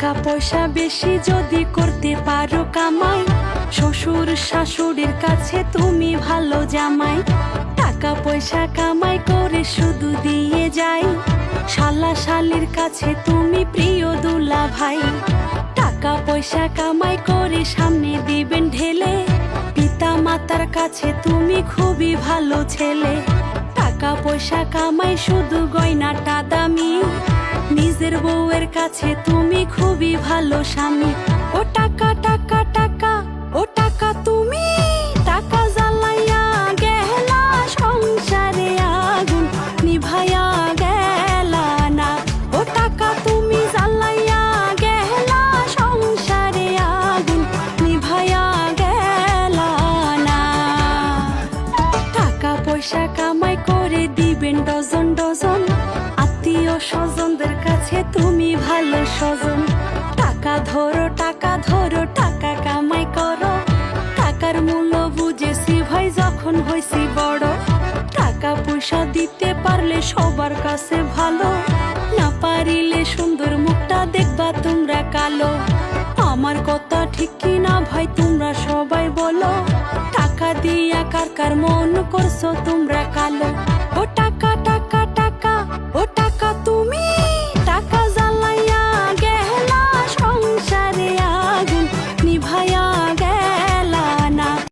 টাকা পয়সা বেশি যদি করতে পারো কামাই, শ্বশুর শাশুড়ির কাছে তুমি ভালো জামাই। টাকা পয়সা কামাই করে শুধু দিয়ে যাই, শালা শালির কাছে তুমি প্রিয় দুলা ভাই। টাকা পয়সা কামাই করে সামনে দিবেন ঢেলে, পিতা মাতার কাছে তুমি খুবই ভালো ছেলে। টাকা পয়সা কামাই শুধু গয়নাটা দামি, নিজের বউয়ের কাছে তুমি খুবই ভালো স্বামী। ও টাকা টাকা টাকা, ও টাকা তুমি টাকা জ্বালাইয়া গেলা সংসারে আগুন নিভাইয়া গেলা না। ও টাকা তুমি জ্বালাইয়া গেলা সংসারে আগুন নিভাইয়া গেলা না। টাকা পয়সা কামাই করে দিবেন ডজন ডজন, আত্মীয় স্বজনদের কাছে তুমি ভালো স্বজন। টাকা ধরো টাকা ধরো, টাকা কামাই করো, টাকার মূল্য বুঝেছি ভাই যখন হয়েছি বড়। টাকা পয়সা দিতে পারলে সবার কাছে ভালো, না পারিলে সুন্দর মুখটা দেখবা তোমরা কালো। আমার কথা ঠিক কিনা ভাই তোমরা সবাই বলো, টাকা দিয়া কার কার মন করছো তোমরা কালো। ও টাকা টাকা